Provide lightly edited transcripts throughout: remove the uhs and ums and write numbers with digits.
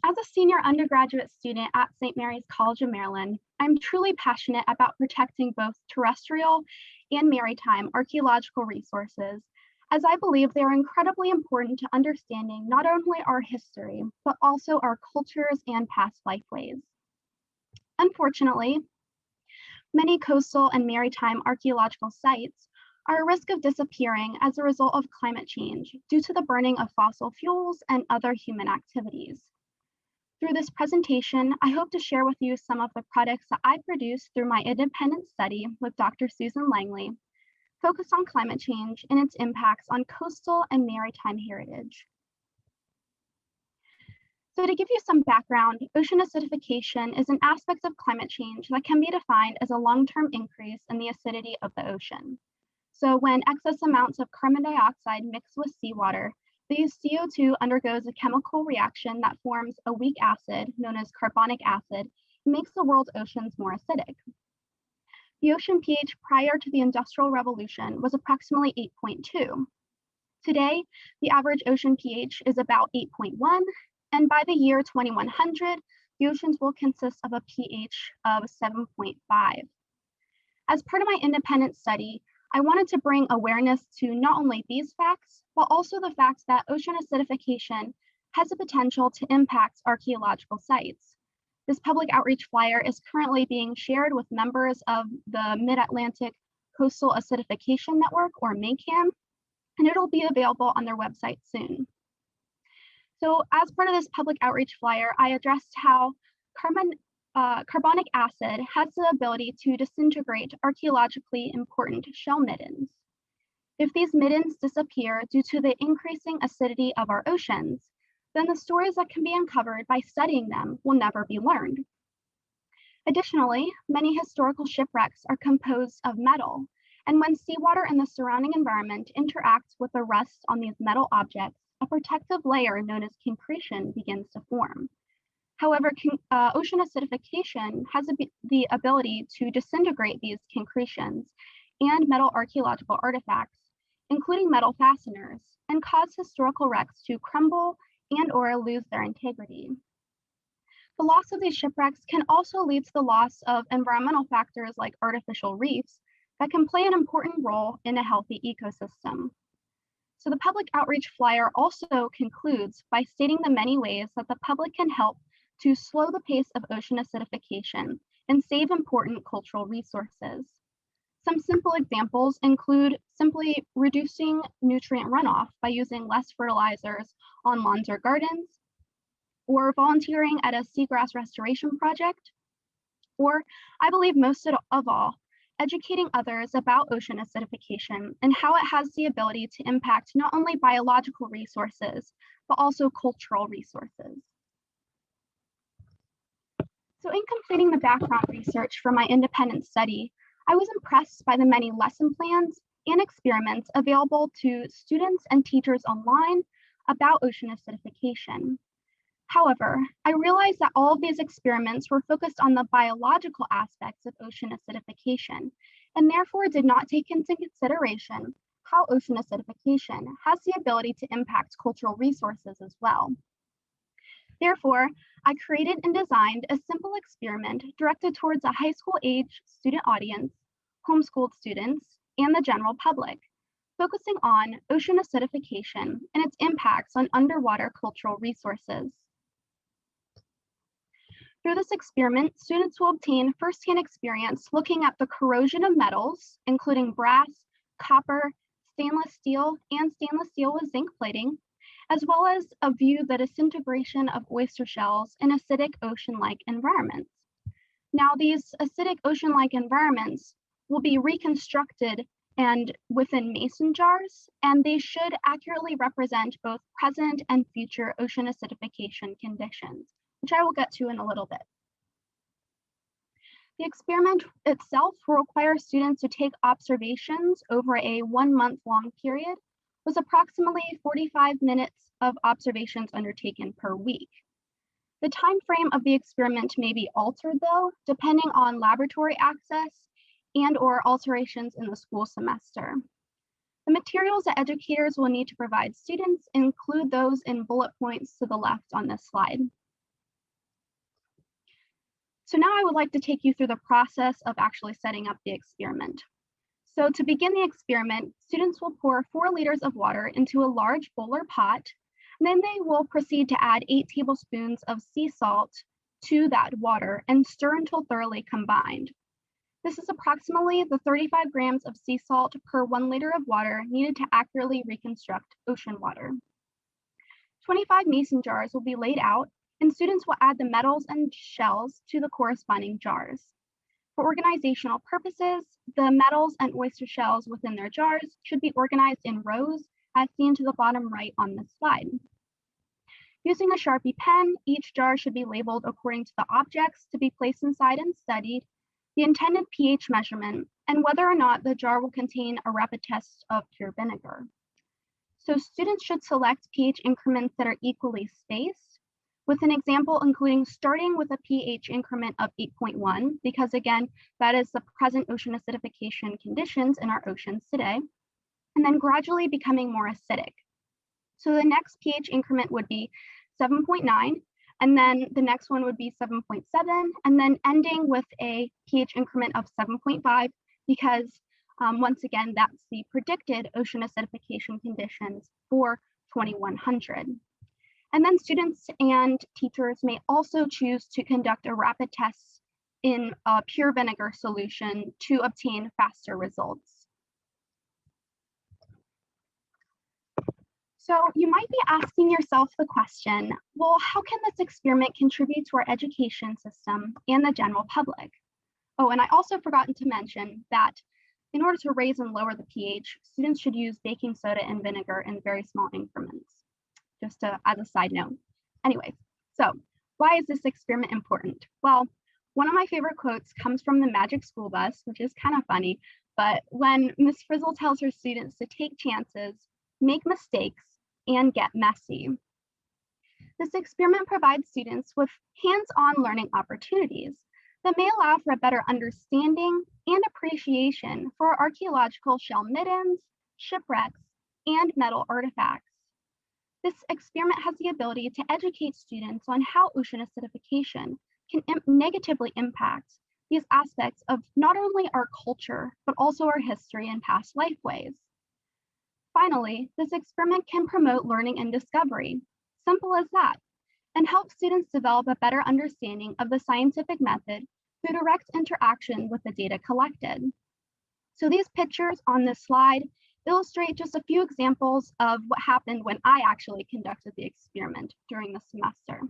As a senior undergraduate student at St. Mary's College of Maryland, I'm truly passionate about protecting both terrestrial and maritime archaeological resources, as I believe they are incredibly important to understanding not only our history, but also our cultures and past lifeways. Unfortunately, many coastal and maritime archaeological sites are at risk of disappearing as a result of climate change due to the burning of fossil fuels and other human activities. Through this presentation, I hope to share with you some of the products that I produced through my independent study with Dr. Susan Langley, focused on climate change and its impacts on coastal and maritime heritage. So to give you some background, ocean acidification is an aspect of climate change that can be defined as a long-term increase in the acidity of the ocean. So when excess amounts of carbon dioxide mix with seawater, the CO2 undergoes a chemical reaction that forms a weak acid known as carbonic acid and makes the world's oceans more acidic. The ocean pH prior to the Industrial Revolution was approximately 8.2. Today, the average ocean pH is about 8.1, and by the year 2100, the oceans will consist of a pH of 7.5. As part of my independent study, I wanted to bring awareness to not only these facts, but also the fact that ocean acidification has the potential to impact archaeological sites. This public outreach flyer is currently being shared with members of the Mid-Atlantic Coastal Acidification Network, or MACAN, and it'll be available on their website soon. So as part of this public outreach flyer, I addressed how carbonic acid has the ability to disintegrate archaeologically important shell middens. If these middens disappear due to the increasing acidity of our oceans, then the stories that can be uncovered by studying them will never be learned. Additionally, many historical shipwrecks are composed of metal, and when seawater and the surrounding environment interacts with the rust on these metal objects, a protective layer known as concretion begins to form. However, ocean acidification has the ability to disintegrate these concretions and metal archaeological artifacts, including metal fasteners, and cause historical wrecks to crumble and/or lose their integrity. The loss of these shipwrecks can also lead to the loss of environmental factors like artificial reefs that can play an important role in a healthy ecosystem. So the public outreach flyer also concludes by stating the many ways that the public can help to slow the pace of ocean acidification and save important cultural resources. Some simple examples include simply reducing nutrient runoff by using less fertilizers on lawns or gardens, or volunteering at a seagrass restoration project, or, I believe most of all, educating others about ocean acidification and how it has the ability to impact not only biological resources, but also cultural resources. So in completing the background research for my independent study, I was impressed by the many lesson plans and experiments available to students and teachers online about ocean acidification. However, I realized that all of these experiments were focused on the biological aspects of ocean acidification, and therefore did not take into consideration how ocean acidification has the ability to impact cultural resources as well. Therefore, I created and designed a simple experiment directed towards a high school age student audience, homeschooled students, and the general public, focusing on ocean acidification and its impacts on underwater cultural resources. Through this experiment, students will obtain firsthand experience looking at the corrosion of metals, including brass, copper, stainless steel with zinc plating, as well as a view the disintegration of oyster shells in acidic ocean-like environments. Now, these acidic ocean-like environments will be reconstructed and within mason jars, and they should accurately represent both present and future ocean acidification conditions, which I will get to in a little bit. The experiment itself will require students to take observations over a 1-month-long period, with approximately 45 minutes of observations undertaken per week. The time frame of the experiment may be altered, though, depending on laboratory access and/or alterations in the school semester. The materials that educators will need to provide students include those in bullet points to the left on this slide. So now I would like to take you through the process of actually setting up the experiment. So to begin the experiment, students will pour 4 liters of water into a large bowl or pot, and then they will proceed to add 8 tablespoons of sea salt to that water and stir until thoroughly combined. This is approximately the 35 grams of sea salt per 1 liter of water needed to accurately reconstruct ocean water. 25 mason jars will be laid out, and students will add the metals and shells to the corresponding jars. For organizational purposes, the metals and oyster shells within their jars should be organized in rows as seen to the bottom right on this slide. Using a Sharpie pen, each jar should be labeled according to the objects to be placed inside and studied, the intended pH measurement, and whether or not the jar will contain a rapid test of pure vinegar. So students should select pH increments that are equally spaced, with an example including starting with a pH increment of 8.1, because again, that is the present ocean acidification conditions in our oceans today, and then gradually becoming more acidic. So the next pH increment would be 7.9, and then the next one would be 7.7, and then ending with a pH increment of 7.5, because once again, that's the predicted ocean acidification conditions for 2100. And then students and teachers may also choose to conduct a rapid test in a pure vinegar solution to obtain faster results. So you might be asking yourself the question, well, how can this experiment contribute to our education system and the general public? Oh, and I also forgot to mention that in order to raise and lower the pH, students should use baking soda and vinegar in very small increments, just as a side note. Anyway, so why is this experiment important? Well, one of my favorite quotes comes from the Magic School Bus, which is kind of funny, but when Miss Frizzle tells her students to take chances, make mistakes, and get messy. This experiment provides students with hands-on learning opportunities that may allow for a better understanding and appreciation for archaeological shell middens, shipwrecks, and metal artifacts. This experiment has the ability to educate students on how ocean acidification can negatively impact these aspects of not only our culture, but also our history and past lifeways. Finally, this experiment can promote learning and discovery, simple as that, and help students develop a better understanding of the scientific method through direct interaction with the data collected. So these pictures on this slide illustrate just a few examples of what happened when I actually conducted the experiment during the semester.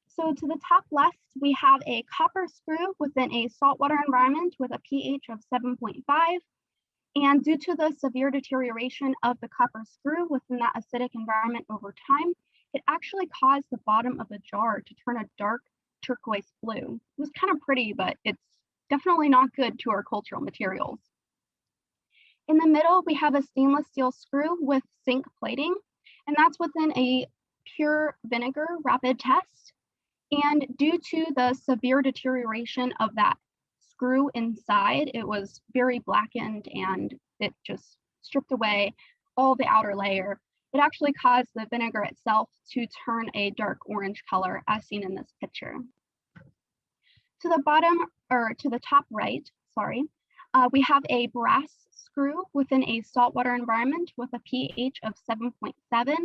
So to the top left, we have a copper screw within a saltwater environment with a pH of 7.5. And due to the severe deterioration of the copper screw within that acidic environment over time, it actually caused the bottom of the jar to turn a dark turquoise blue. It was kind of pretty, but it's definitely not good to our cultural materials. In the middle, we have a stainless steel screw with zinc plating, and that's within a pure vinegar rapid test. And due to the severe deterioration of that screw inside, it was very blackened and it just stripped away all the outer layer. It actually caused the vinegar itself to turn a dark orange color as seen in this picture. To the bottom, or to the top right, sorry, we have a brass screw within a saltwater environment with a pH of 7.7.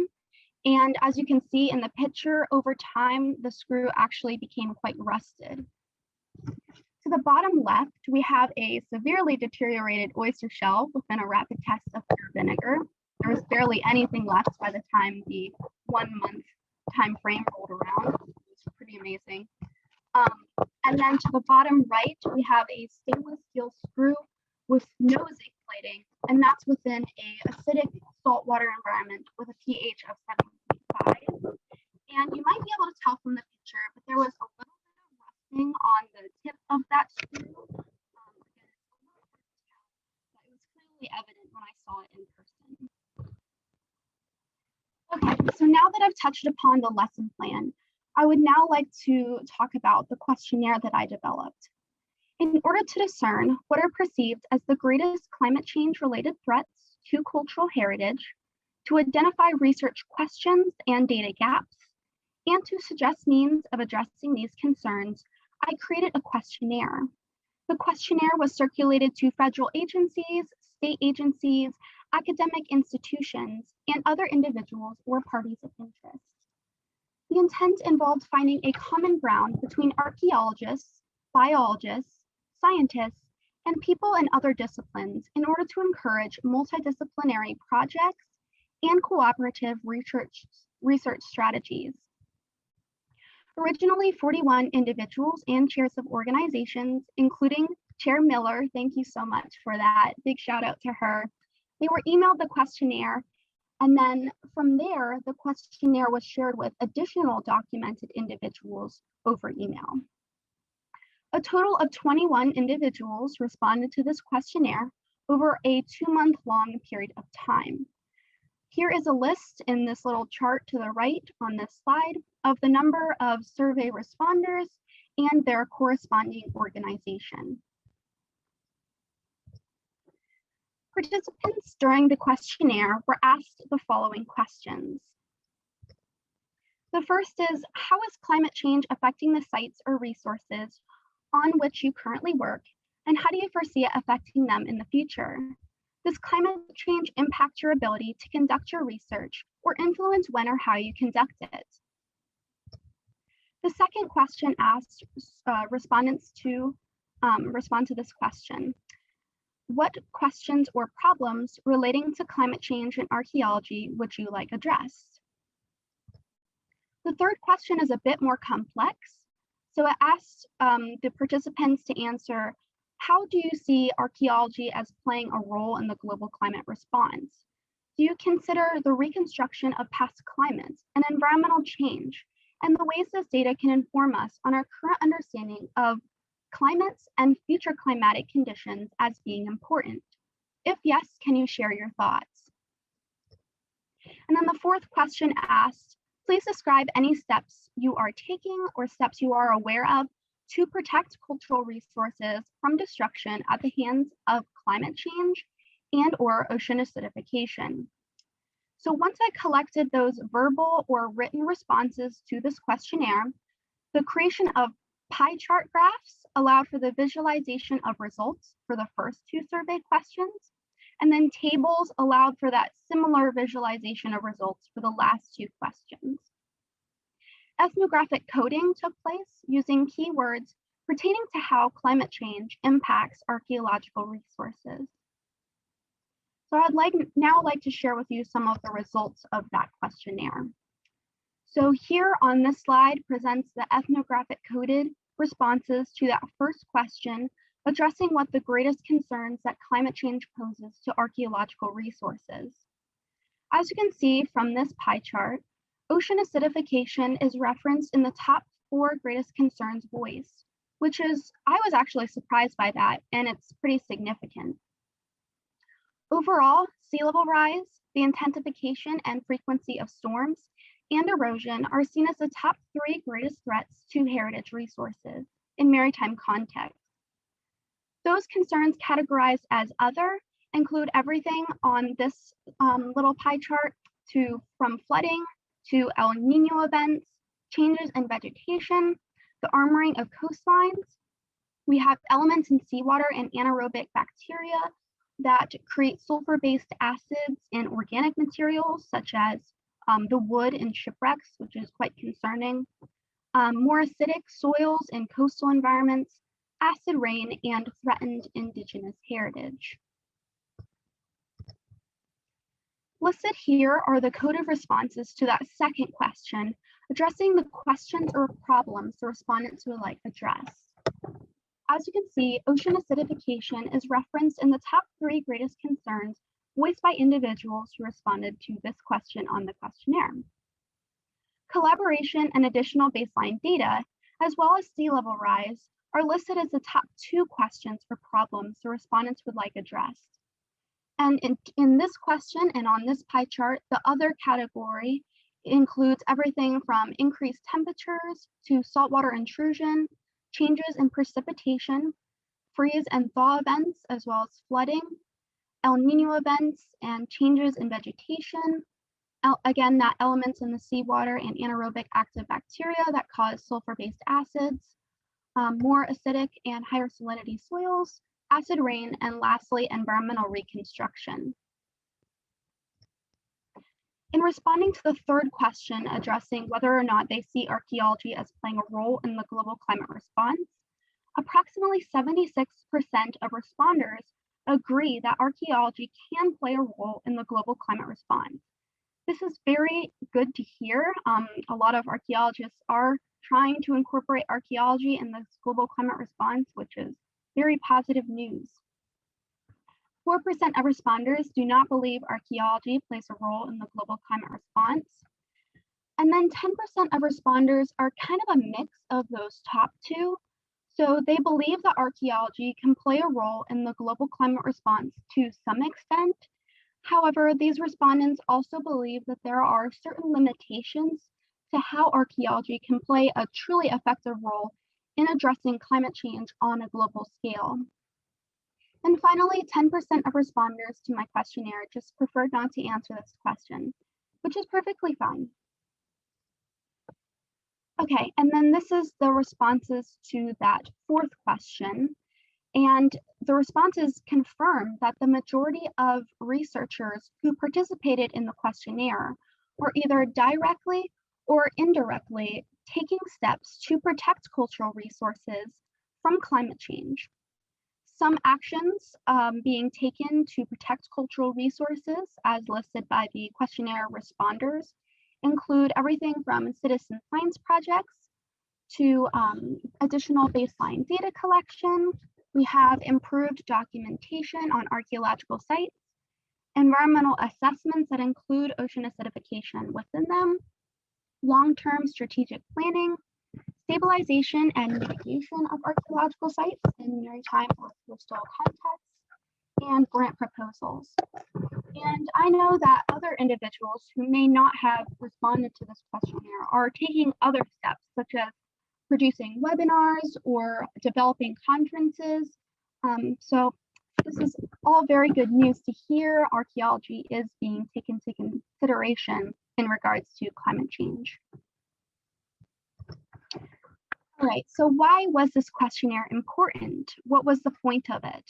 And as you can see in the picture, over time, the screw actually became quite rusted. To the bottom left, we have a severely deteriorated oyster shell within a rapid test of pure vinegar. There was barely anything left by the time the 1 month time frame rolled around. It was pretty amazing. And then to the bottom right, we have a stainless steel screw with no zinc plating, and that's within a acidic saltwater environment with a pH of 7.5. And you might be able to tell from the picture, but there was a little bit of rusting on the tip of that screw. Again, it's a little hard to tell, but it was clearly evident when I saw it in person. Okay, so now that I've touched upon the lesson plan, I would now like to talk about the questionnaire that I developed. In order to discern what are perceived as the greatest climate change related threats to cultural heritage, to identify research questions and data gaps, and to suggest means of addressing these concerns, I created a questionnaire. The questionnaire was circulated to federal agencies, state agencies, academic institutions, and other individuals or parties of interest. The intent involved finding a common ground between archaeologists, biologists, scientists, and people in other disciplines in order to encourage multidisciplinary projects and cooperative research strategies. Originally, 41 individuals and chairs of organizations, including Chair Miller, thank you so much for that, big shout out to her. They were emailed the questionnaire, and then from there, the questionnaire was shared with additional documented individuals over email. A total of 21 individuals responded to this questionnaire over a 2-month-long period of time. Here is a list in this little chart to the right on this slide of the number of survey responders and their corresponding organization. Participants during the questionnaire were asked the following questions. The first is, how is climate change affecting the sites or resources on which you currently work, and how do you foresee it affecting them in the future? Does climate change impact your ability to conduct your research or influence when or how you conduct it? The second question asked respondents to respond to this question. What questions or problems relating to climate change and archaeology would you like addressed? The third question is a bit more complex. So it asked the participants to answer, how do you see archaeology as playing a role in the global climate response? Do you consider the reconstruction of past climates and environmental change and the ways this data can inform us on our current understanding of climates and future climatic conditions as being important? If yes, can you share your thoughts? And then the fourth question asked, please describe any steps you are taking or steps you are aware of to protect cultural resources from destruction at the hands of climate change and or ocean acidification. So once I collected those verbal or written responses to this questionnaire, the creation of pie chart graphs allowed for the visualization of results for the first 2 survey questions, and then tables allowed for that similar visualization of results for the last 2 questions. Ethnographic coding took place using keywords pertaining to how climate change impacts archaeological resources. So I'd now like to share with you some of the results of that questionnaire. So here on this slide presents the ethnographic coded responses to that first question, addressing what the greatest concerns that climate change poses to archaeological resources. As you can see from this pie chart, ocean acidification is referenced in the top 4 greatest concerns voiced, which is, I was actually surprised by that, and it's pretty significant. Overall, sea level rise, the intensification and frequency of storms, and erosion are seen as the top 3 greatest threats to heritage resources in maritime context. Those concerns categorized as other include everything on this little pie chart from flooding to El Nino events, changes in vegetation, the armoring of coastlines. We have elements in seawater and anaerobic bacteria that create sulfur-based acids in organic materials, such as the wood in shipwrecks, which is quite concerning. More acidic soils in coastal environments, acid rain, and threatened indigenous heritage. Listed here are the coded responses to that second question, addressing the questions or problems the respondents would like addressed. As you can see, ocean acidification is referenced in the top 3 greatest concerns voiced by individuals who responded to this question on the questionnaire. Collaboration and additional baseline data, as well as sea level rise, are listed as the top 2 questions for problems the respondents would like addressed. And in this question and on this pie chart, the other category includes everything from increased temperatures to saltwater intrusion, changes in precipitation, freeze and thaw events, as well as flooding, El Nino events, and changes in vegetation. Again, that elements in the seawater and anaerobic active bacteria that cause sulfur-based acids, more acidic and higher salinity soils, acid rain, and lastly, environmental reconstruction. In responding to the third question, addressing whether or not they see archaeology as playing a role in the global climate response, approximately 76% of responders agree that archaeology can play a role in the global climate response. This is very good to hear. A lot of archaeologists are trying to incorporate archaeology in this global climate response, which is very positive news. 4% of responders do not believe archaeology plays a role in the global climate response. And then 10% of responders are kind of a mix of those top two. So they believe that archaeology can play a role in the global climate response to some extent. However, these respondents also believe that there are certain limitations to how archaeology can play a truly effective role in addressing climate change on a global scale. And finally, 10% of responders to my questionnaire just preferred not to answer this question, which is perfectly fine. Okay, and then this is the responses to that fourth question. And the responses confirm that the majority of researchers who participated in the questionnaire were either directly or indirectly taking steps to protect cultural resources from climate change. Some actions being taken to protect cultural resources, as listed by the questionnaire responders, include everything from citizen science projects to additional baseline data collection. We have improved documentation on archaeological sites, environmental assessments that include ocean acidification within them, long-term strategic planning, stabilization and mitigation of archaeological sites in maritime or coastal contexts, and grant proposals. And I know that other individuals who may not have responded to this questionnaire are taking other steps, such as producing webinars or developing conferences. So this is all very good news to hear. Archaeology is being taken into consideration in regards to climate change. All right, so why was this questionnaire important? What was the point of it?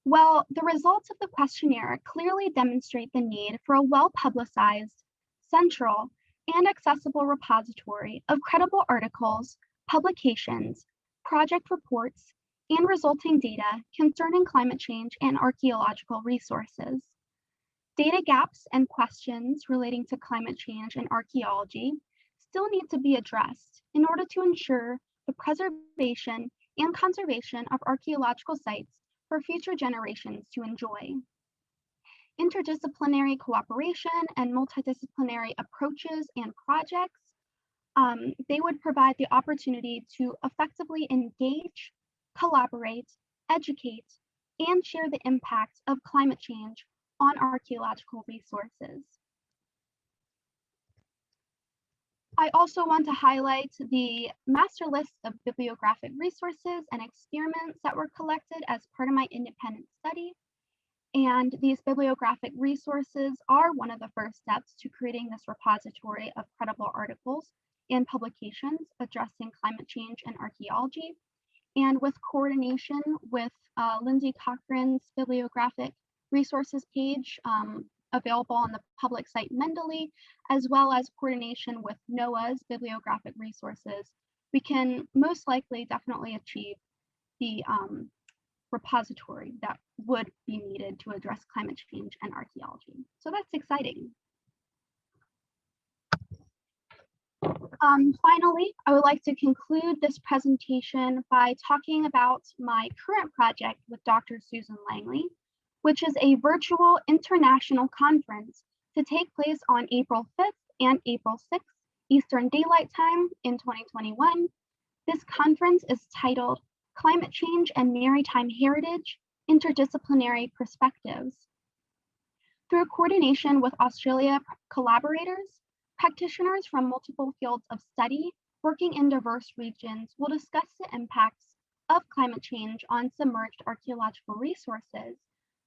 Well, the results of the questionnaire clearly demonstrate the need for a well-publicized, central, and accessible repository of credible articles, publications, project reports, and resulting data concerning climate change and archaeological resources. Data gaps and questions relating to climate change and archaeology still need to be addressed in order to ensure the preservation and conservation of archaeological sites for future generations to enjoy. Interdisciplinary cooperation and multidisciplinary approaches and projects, they would provide the opportunity to effectively engage, collaborate, educate, and share the impact of climate change on archaeological resources. I also want to highlight the master list of bibliographic resources and experiments that were collected as part of my independent study. And these bibliographic resources are one of the first steps to creating this repository of credible articles and publications addressing climate change and archaeology. And with coordination with Lindsay Cochran's bibliographic resources page, available on the public site Mendeley, as well as coordination with NOAA's bibliographic resources, we can most likely definitely achieve the repository that would be needed to address climate change and archaeology. So that's exciting. Finally, I would like to conclude this presentation by talking about my current project with Dr. Susan Langley, which is a virtual international conference to take place on April 5th and April 6th, Eastern Daylight Time in 2021. This conference is titled Climate Change and Maritime Heritage, Interdisciplinary Perspectives. Through coordination with Australia collaborators, practitioners from multiple fields of study working in diverse regions will discuss the impacts of climate change on submerged archaeological resources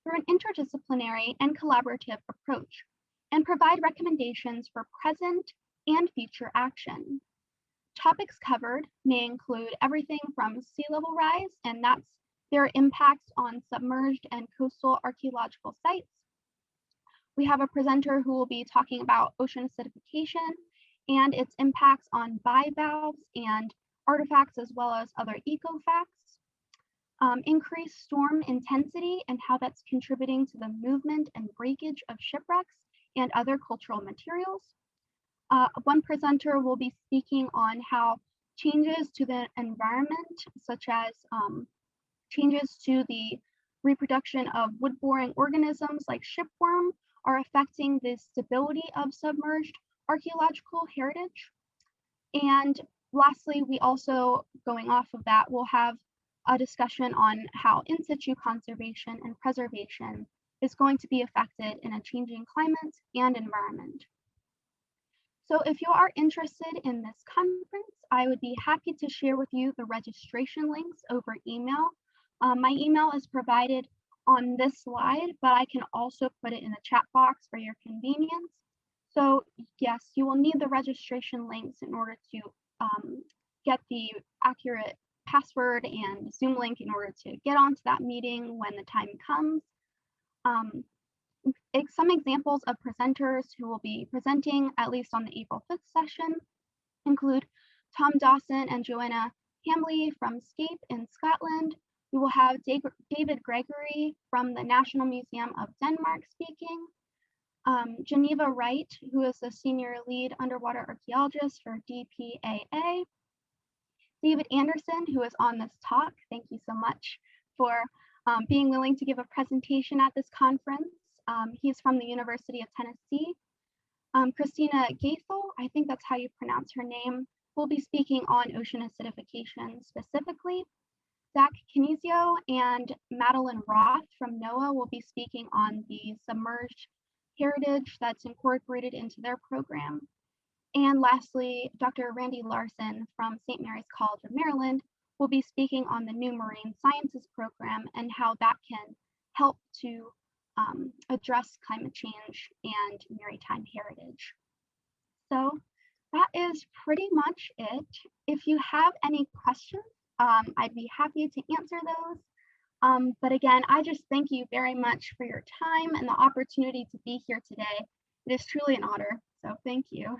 through an interdisciplinary and collaborative approach, and provide recommendations for present and future action. Topics covered may include everything from sea level rise, and that's their impacts on submerged and coastal archaeological sites. We have a presenter who will be talking about ocean acidification and its impacts on bivalves and artifacts, as well as other ecofacts. Increased storm intensity and how that's contributing to the movement and breakage of shipwrecks and other cultural materials. One presenter will be speaking on how changes to the environment, such as changes to the reproduction of wood-boring organisms like shipworm, are affecting the stability of submerged archaeological heritage. And lastly, we also, going off of that, will have a discussion on how in situ conservation and preservation is going to be affected in a changing climate and environment. So if you are interested in this conference, I would be happy to share with you the registration links over email. My email is provided on this slide, but I can also put it in the chat box for your convenience. So yes, you will need the registration links in order to get the accurate password and Zoom link in order to get onto that meeting when the time comes. Some examples of presenters who will be presenting, at least on the April 5th session, include Tom Dawson and Joanna Hambley from Scape in Scotland. We will have David Gregory from the National Museum of Denmark speaking, Geneva Wright, who is the senior lead underwater archaeologist for DPAA, David Anderson, who is on this talk. Thank you so much for being willing to give a presentation at this conference. He's from the University of Tennessee. Christina Gaethel, I think that's how you pronounce her name, will be speaking on ocean acidification specifically. Zach Kinesio and Madeline Roth from NOAA will be speaking on the submerged heritage that's incorporated into their program. And lastly, Dr. Randy Larson from St. Mary's College of Maryland will be speaking on the new marine sciences program and how that can help to address climate change and maritime heritage. So that is pretty much it. If you have any questions, I'd be happy to answer those. But again, I just thank you very much for your time and the opportunity to be here today. It is truly an honor, so thank you.